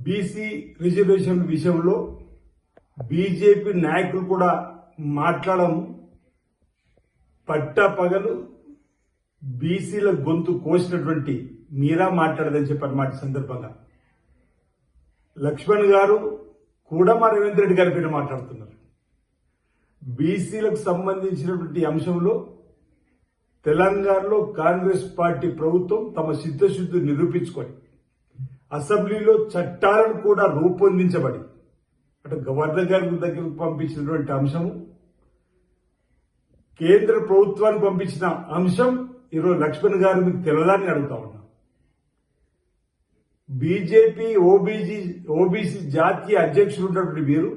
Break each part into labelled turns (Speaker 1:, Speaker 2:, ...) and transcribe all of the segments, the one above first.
Speaker 1: BC reservation విషయంలో BJP నాయకులు కూడా మాట్లాడడం పట్టపగలు బీసీల గొంతు కోసినటువంటి మీరా మాట్లాడదని చెప్పన్నమాట. సందర్భంగా లక్ష్మణ్ గారు కూడా మా రేవంత్ రెడ్డి గారి పేరు మాట్లాడుతున్నారు. బీసీలకు సంబంధించినటువంటి అంశంలో తెలంగాణలో కాంగ్రెస్ పార్టీ ప్రభుత్వం తమ సిద్ధశుద్ధి నిరూపించుకొని అసెంబ్లీలో చట్టాలను కూడా రూపొందించబడి అంటే గవర్నర్ గారి దగ్గరకు పంపించినటువంటి అంశం, కేంద్ర ప్రభుత్వానికి పంపించిన అంశం ఈరోజు లక్ష్మణ్ గారు మీకు తెలదని అడుగుతా ఉన్నా. బీజేపీ ఓబీసీ జాతీయ అధ్యక్షులు ఉన్నటువంటి మీరు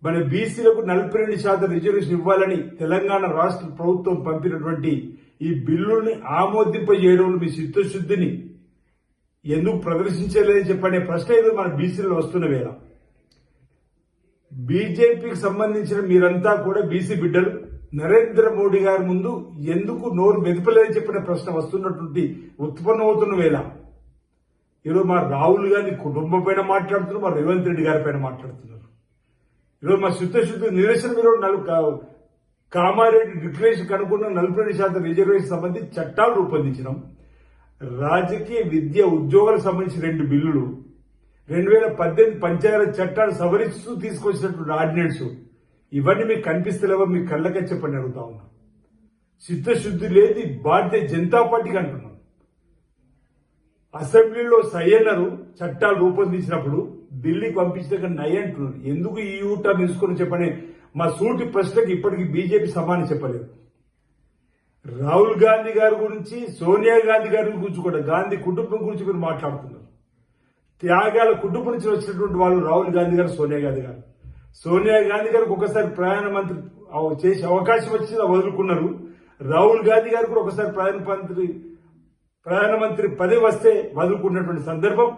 Speaker 1: మన బీసీలకు 42% రిజర్వేషన్ ఇవ్వాలని తెలంగాణ రాష్ట్ర ప్రభుత్వం పంపినటువంటి ఈ బిల్లుల్ని ఆమోదింపజేయడంలో మీ చిత్తశుద్ధిని ఎందుకు ప్రదర్శించలేదని చెప్పనే ప్రశ్న ఏదో మన బీసీలో వస్తున్న వేళ బీజేపీకి సంబంధించిన మీరంతా కూడా బీసీ బిడ్డలు నరేంద్ర మోడీ గారి ముందు ఎందుకు నోరు మెదపలేదని చెప్పిన ప్రశ్న వస్తున్నటువంటి ఉత్పన్నమవుతున్న వేళ ఈరోజు మా రాహుల్ గాంధీ కుటుంబం పైన మాట్లాడుతున్నారు, మా రేవంత్ రెడ్డి గారి పైన మాట్లాడుతున్నారు. ఈరోజు మా శుద్ధ నిరసన మీరు కామారెడ్డి డిక్లరేషన్ కనుక్కున్న 42% రిజర్వేషన్ సంబంధించి చట్టాలు రూపొందించినాం. రాజకీయ విద్య ఉద్యోగాలకు సంబంధించిన 2 బిల్లులు, 2018 పంచాయతీ చట్టాలు సవరిస్తూ తీసుకొచ్చినటువంటి ఆర్డినెన్స్, ఇవన్నీ మీకు కనిపిస్తలేవో మీ కళ్ళకే చెప్పండి అడుగుతా ఉన్నా. చిత్తశుద్ధి లేదు భారతీయ జనతా పార్టీకి అంటున్నాం. అసెంబ్లీలో సయ్యన్నారు చట్టాలు రూపొందించినప్పుడు ఢిల్లీకి పంపించాక నయ అంటున్నారు. ఎందుకు ఈ యూటర్న్ తీసుకుని చెప్పని మా సూటి ప్రశ్నకు ఇప్పటికీ బీజేపీ సమానం చెప్పలేదు. రాహుల్ గాంధీ గారి గురించి, సోనియా గాంధీ గారి గురించి కూడా, గాంధీ కుటుంబం గురించి మీరు మాట్లాడుతున్నారు. త్యాగాల కుటుంబం నుంచి వచ్చినటువంటి వాళ్ళు రాహుల్ గాంధీ గారు, సోనియా గాంధీ గారు. సోనియా గాంధీ గారికి ఒకసారి ప్రధానమంత్రి చేసే అవకాశం వచ్చింది, వదులుకున్నారు. రాహుల్ గాంధీ గారు కూడా ఒకసారి ప్రధానమంత్రి పదవి వస్తే వదులుకున్నటువంటి సందర్భం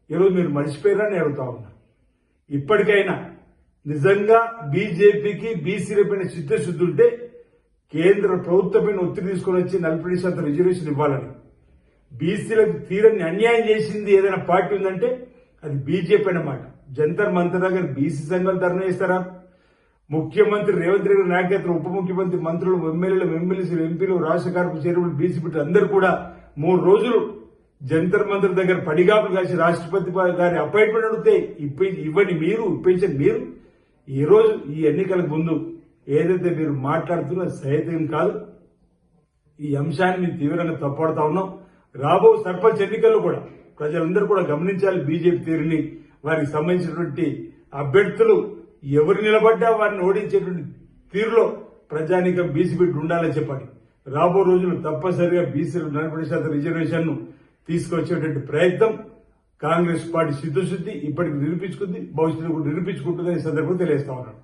Speaker 1: ఈరోజు మీరు మర్చిపోయారని అడుగుతా ఉన్నా. ఇప్పటికైనా నిజంగా బీజేపీకి బీసీలపైన చిత్తశుద్ధి ఉంటే కేంద్ర ప్రభుత్వమైన ఒత్తిడి తీసుకుని వచ్చి 40% రిజర్వేషన్ ఇవ్వాలని, బీసీలకు తీరని అన్యాయం చేసింది ఏదైనా పార్టీ ఉందంటే అది బీజేపీ అన్నమాట. జంతర్ మంతర్ దగ్గర బీసీ సంఘాలు ధర్నా చేస్తారా? ముఖ్యమంత్రి రేవంత్ రెడ్డి నాయకత్వం, ఉప ముఖ్యమంత్రి, మంత్రులు, ఎమ్మెల్యేలు, ఎమ్మెల్సీలు, ఎంపీలు, రాష్ట్ర కార్యవర్గ చైర్మన్, బీసీ బిడ్డలు అందరూ కూడా 3 రోజులు జంతర్ మంతర్ దగ్గర పడిగాపులు కాసి రాష్ట్రపతి గారి అపాయింట్మెంట్ అడిగితే ఇవ్వని మీరు, ఇప్పించండి మీరు. ఈరోజు ఈ ఎన్నికలకు ముందు ఏదైతే మీరు మాట్లాడుతున్నా సహేతం కాదు. ఈ అంశాన్ని మేము తీవ్రంగా తప్పడుతా ఉన్నాం. రాబో సర్పంచ్ ఎన్నికల్లో కూడా ప్రజలందరూ కూడా గమనించాలి బీజేపీ తీరుని. వారికి సంబంధించినటువంటి అభ్యర్థులు ఎవరు నిలబడ్డా వారిని ఓడించేటువంటి తీరులో ప్రజానీకం బీసీ బిడ్డ ఉండాలని చెప్పండి. రాబో రోజులు తప్పనిసరిగా బీసీలు 40% రిజర్వేషన్ ను తీసుకొచ్చేటువంటి ప్రయత్నం కాంగ్రెస్ పార్టీ సిద్ధశుద్ధి ఇప్పటికి నిరూపించుకుంది, భవిష్యత్తులో కూడా నిరూపించుకుంటుందని ఈ సందర్భంగా తెలియజేస్తా ఉన్నాను.